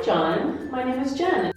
John. My name is Jen.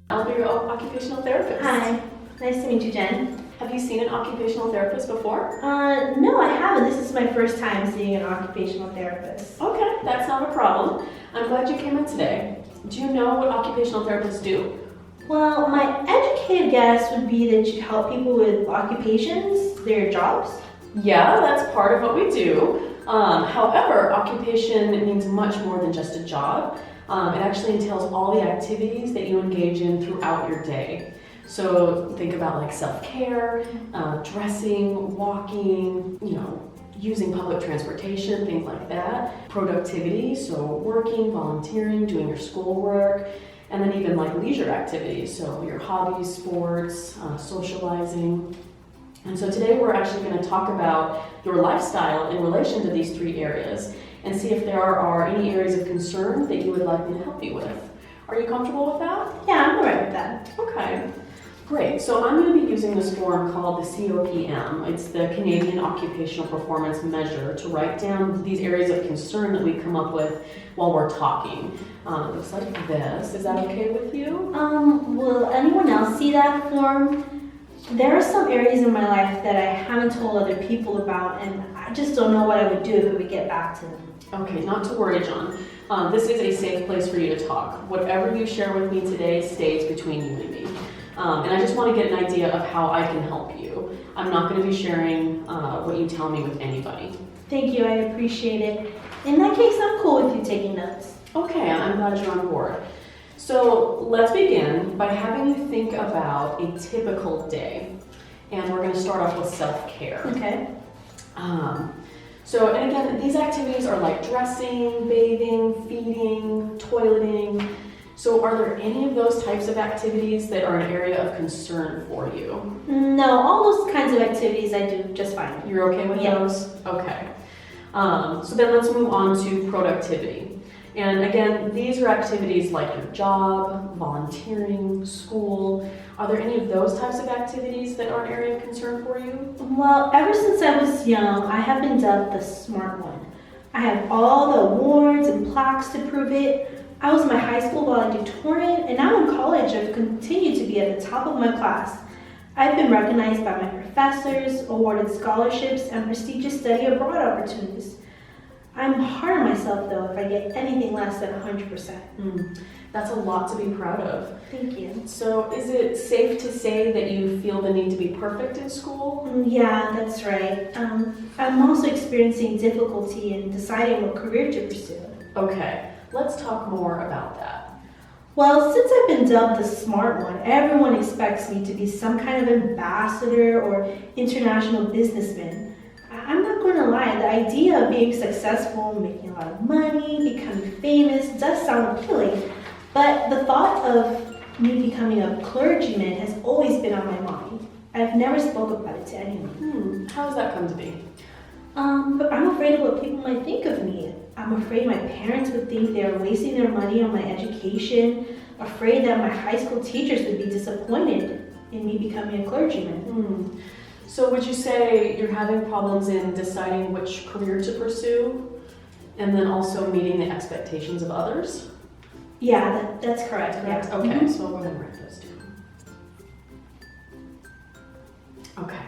I'll be your occupational therapist. Hi, nice to meet you, Jen. Have you seen an occupational therapist before? No, I haven't. This is my first time seeing an occupational therapist. Okay, that's not a problem. I'm glad you came in today. Do you know what occupational therapists do? Well, my educated guess would be that you help people with occupations, their jobs. Yeah, that's part of what we do. However, occupation means much more than just a job. It actually entails all the activities that you engage in throughout your day. So think about like self-care, dressing, walking, using public transportation, things like that. Productivity, so working, volunteering, doing your schoolwork, and then even like leisure activities, so your hobbies, sports, socializing. And so today we're actually going to talk about your lifestyle in relation to these three areas and see if there are any areas of concern that you would like me to help you with. Are you comfortable with that? Yeah, I'm alright with that. Okay, great. So I'm going to be using this form called the COPM. It's the Canadian Occupational Performance Measure to write down these areas of concern that we come up with while we're talking. It looks like this. Is that okay with you? Will anyone else see that form? There are some areas in my life that I haven't told other people about, and I just don't know what I would do if it would get back to them. Okay, not to worry, John. This is a safe place for you to talk. Whatever you share with me today stays between you and me. And I just want to get an idea of how I can help you. I'm not going to be sharing what you tell me with anybody. Thank you, I appreciate it. In that case, I'm cool with you taking notes. Okay, I'm glad you're on board. So let's begin by having you think about a typical day. And we're going to start off with self-care. Okay. And again, these activities are like dressing, bathing, feeding, toileting. So are there any of those types of activities that are an area of concern for you? No, all those kinds of activities I do just fine. You're okay with those? Okay. So then let's move on to productivity. And again, these are activities like your job, volunteering, school. Are there any of those types of activities that are an area of concern for you? Well, ever since I was young, I have been dubbed the smart one. I have all the awards and plaques to prove it. I was my high school valedictorian, and now in college I've continued to be at the top of my class. I've been recognized by my professors, awarded scholarships, and prestigious study abroad opportunities. I'm hard on myself though if I get anything less than 100%. That's a lot to be proud of. Thank you. So is it safe to say that you feel the need to be perfect in school? Yeah, that's right. I'm also experiencing difficulty in deciding what career to pursue. Okay, let's talk more about that. Well, since I've been dubbed the smart one, everyone expects me to be some kind of ambassador or international businessman. I'm not going to lie, the idea of being successful, making a lot of money, becoming famous does sound appealing, but the thought of me becoming a clergyman has always been on my mind. I've never spoke about it to anyone. How has that come to be? But I'm afraid of what people might think of me. I'm afraid my parents would think they're wasting their money on my education, afraid that my high school teachers would be disappointed in me becoming a clergyman. So would you say you're having problems in deciding which career to pursue and then also meeting the expectations of others? Yeah, that's correct. Yeah. Okay, so I'll go ahead and write those down. Okay.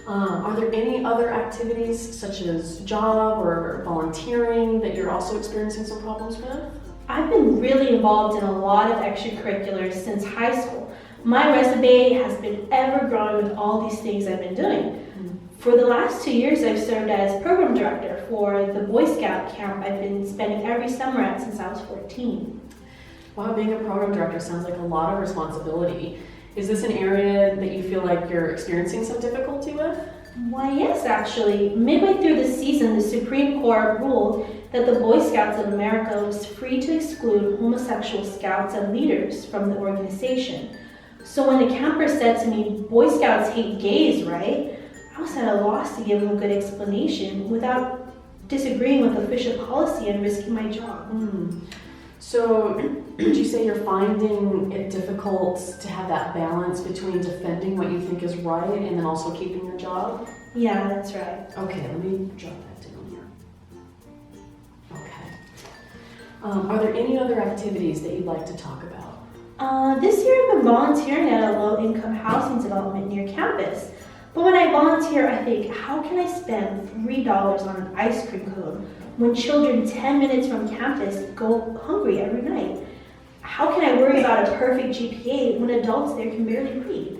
Are there any other activities such as job or volunteering that you're also experiencing some problems with? I've been really involved in a lot of extracurriculars since high school. My resume has been ever growing with all these things I've been doing. For the last 2 years, I've served as program director for the Boy Scout camp I've been spending every summer at since I was 14. Wow, being a program director sounds like a lot of responsibility. Is this an area that you feel like you're experiencing some difficulty with? Why, yes, actually. Midway through the season, the Supreme Court ruled that the Boy Scouts of America was free to exclude homosexual scouts and leaders from the organization. So when the camper said to me, Boy Scouts hate gays, right? I was at a loss to give him a good explanation without disagreeing with official policy and risking my job. So would you say you're finding it difficult to have that balance between defending what you think is right and then also keeping your job? Yeah, that's right. Okay, let me jot that down here. Are there any other activities that you'd like to talk about? This year I've been volunteering at a low-income housing development near campus. But when I volunteer, I think, how can I spend $3 on an ice cream cone when children 10 minutes from campus go hungry every night? How can I worry about a perfect GPA when adults there can barely read?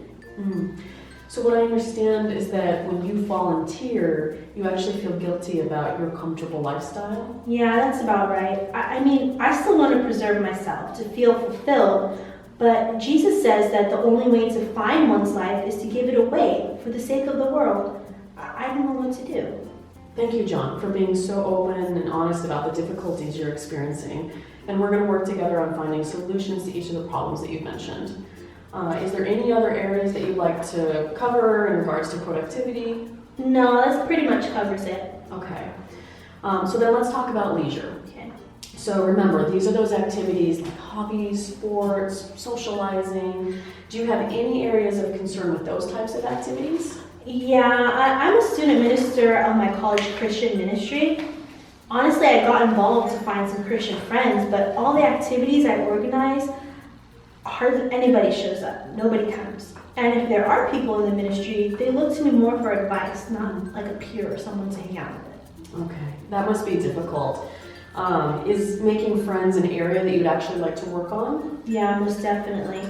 So what I understand is that when you volunteer, you actually feel guilty about your comfortable lifestyle? Yeah, that's about right. I mean, I still want to preserve myself, to feel fulfilled, but Jesus says that the only way to find one's life is to give it away for the sake of the world. I don't know what to do. Thank you, John, for being so open and honest about the difficulties you're experiencing. And we're going to work together on finding solutions to each of the problems that you've mentioned. Is there any other areas that you'd like to cover in regards to productivity? No, that pretty much covers it. Okay. So then let's talk about leisure. Okay. So remember, these are those activities like hobbies, sports, socializing. Do you have any areas of concern with those types of activities? Yeah, I'm a student minister of my college Christian ministry. Honestly, I got involved to find some Christian friends, but all the activities I organize, hardly anybody shows up. Nobody comes. And if there are people in the ministry, they look to me more for advice, not like a peer or someone to hang out with. Okay, that must be difficult. Is making friends an area that you'd actually like to work on? Yeah, most definitely.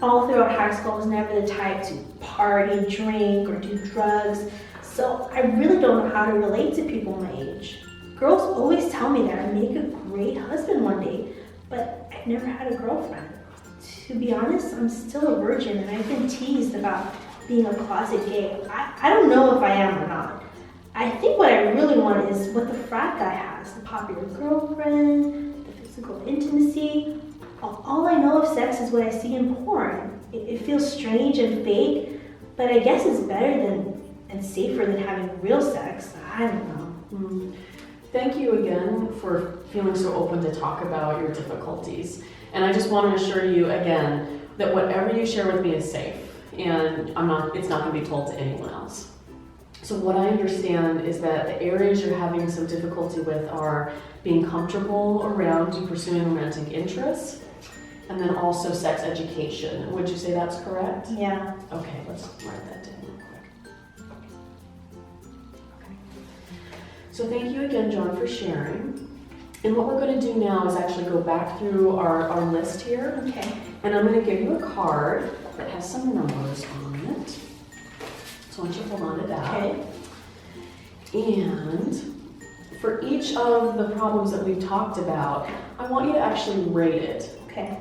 All throughout high school, I was never the type to party, drink, or do drugs. So I really don't know how to relate to people my age. Girls always tell me that I make a great husband one day, but I've never had a girlfriend. To be honest, I'm still a virgin and I've been teased about being a closet gay. I don't know if I am or not. I think what I really want is what the frat guy has, the popular girlfriend, the physical intimacy. All I know of sex is what I see in porn. It feels strange and fake, but I guess it's better than and safer than having real sex. I don't know. Thank you again for feeling so open to talk about your difficulties. And I just want to assure you again that whatever you share with me is safe, and it's not going to be told to anyone else. So what I understand is that the areas you're having some difficulty with are being comfortable around you pursuing romantic interests, and then also sex education. Would you say that's correct? Yeah. Okay, let's write that down real quick. Okay. So thank you again, John, for sharing. And what we're going to do now is actually go back through our list here. Okay. And I'm going to give you a card that has some numbers on it. So I want you to hold on to that. Okay. And for each of the problems that we've talked about, I want you to actually rate it. Okay.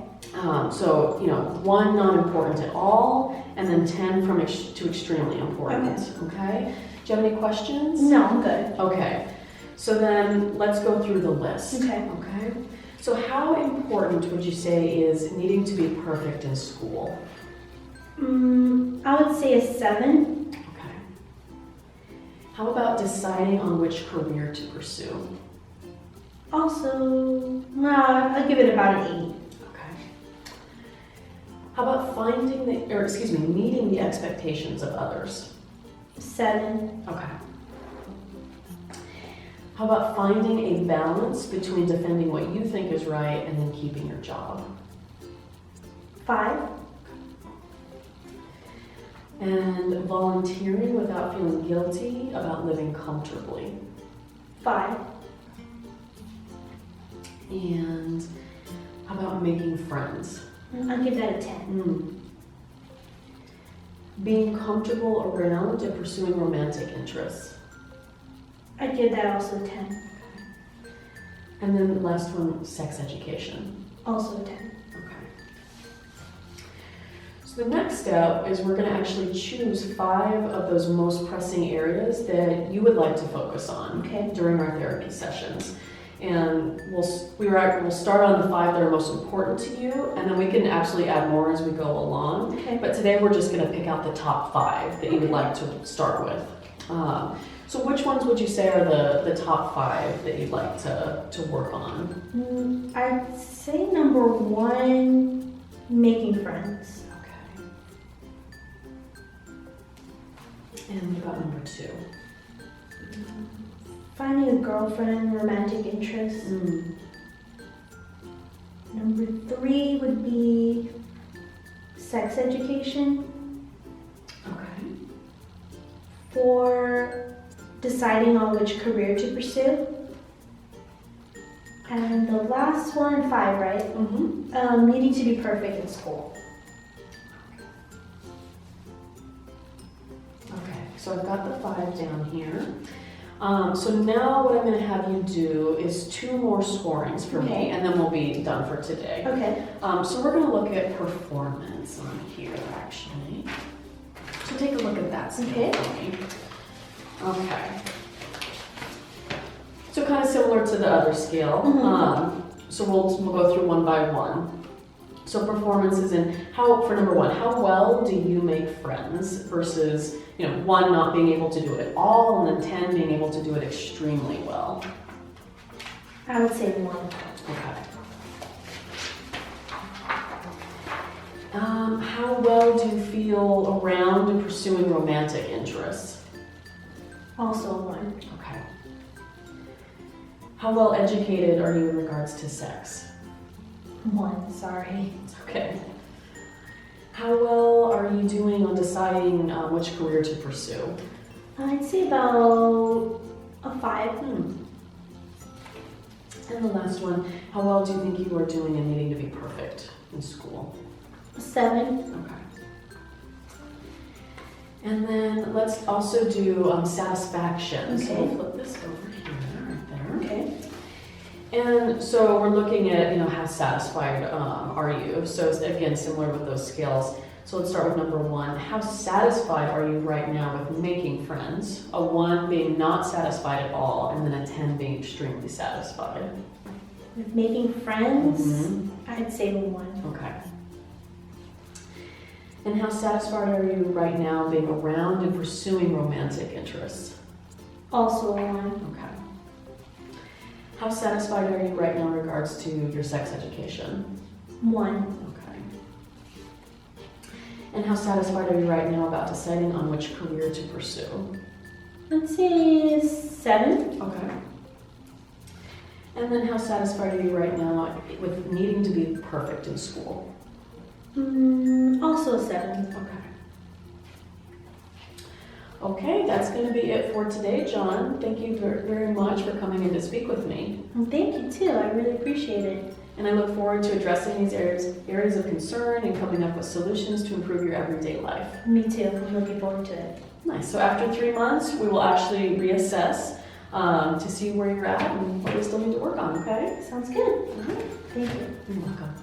So, 1 not important at all, and then 10 to extremely important. Okay. Do you have any questions? No, I'm good. Okay. So then let's go through the list. Okay. Okay. So how important would you say is needing to be perfect in school? I would say a 7. Okay. How about deciding on which career to pursue? Also, I'll give it about an 8. How about meeting the expectations of others? 7. Okay. How about finding a balance between defending what you think is right and then keeping your job? 5. And volunteering without feeling guilty about living comfortably? 5. And how about making friends? I'll give that a 10. Being comfortable around and pursuing romantic interests? I'd give that also a 10. And then the last one, sex education? Also a 10. Okay. So the next step is we're going to actually choose 5 of those most pressing areas that you would like to focus on during our therapy sessions. And we'll start on the 5 that are most important to you, and then we can actually add more as we go along. Okay. But today we're just going to pick out the top 5 that you would like to start with. So which ones would you say are the top 5 that you'd like to work on? I'd say number 1, making friends. Okay. And what about number 2? Finding a girlfriend, romantic interests. Number 3 would be sex education. Okay. 4, deciding on which career to pursue. And the last one, 5, right? Mm-hmm. Needing to be perfect in school. Okay, so I've got the 5 down here. So now what I'm going to have you do is 2 more scorings for me, Okay. and then we'll be done for today. Okay. So we're going to look at performance on here, actually. So take a look at that scale Okay. for me. Okay. So kind of similar to the other scale. So we'll go through one by one. So performance is in for number 1, how well do you make friends versus 1 not being able to do it at all, and then 10 being able to do it extremely well. I would say 1. Okay. How well do you feel around and pursuing romantic interests? Also 1. Okay. How well educated are you in regards to sex? 1, sorry. Okay. How well are you doing on deciding which career to pursue? I'd say about a 5. And the last one, how well do you think you are doing in needing to be perfect in school? A 7. Okay. And then let's also do satisfaction. So we'll flip this over here, right there. Okay. And so we're looking at, how satisfied are you? So it's, again, similar with those scales. So let's start with number 1. How satisfied are you right now with making friends? A 1 being not satisfied at all, and then a 10 being extremely satisfied. With making friends, Mhm. I'd say 1. Okay. And how satisfied are you right now being around and pursuing romantic interests? Also 1. Okay. How satisfied are you right now in regards to your sex education? 1. Okay. And how satisfied are you right now about deciding on which career to pursue? I'd say 7. Okay. And then how satisfied are you right now with needing to be perfect in school? Also a 7. Okay. Okay, that's going to be it for today, John. Thank you very much for coming in to speak with me. Well, thank you too. I really appreciate it. And I look forward to addressing these areas of concern and coming up with solutions to improve your everyday life. Me too. I'm looking forward to it. Nice. So after 3 months, we will actually reassess to see where you're at and what we still need to work on, okay? Sounds good. All right. Thank you. You're welcome.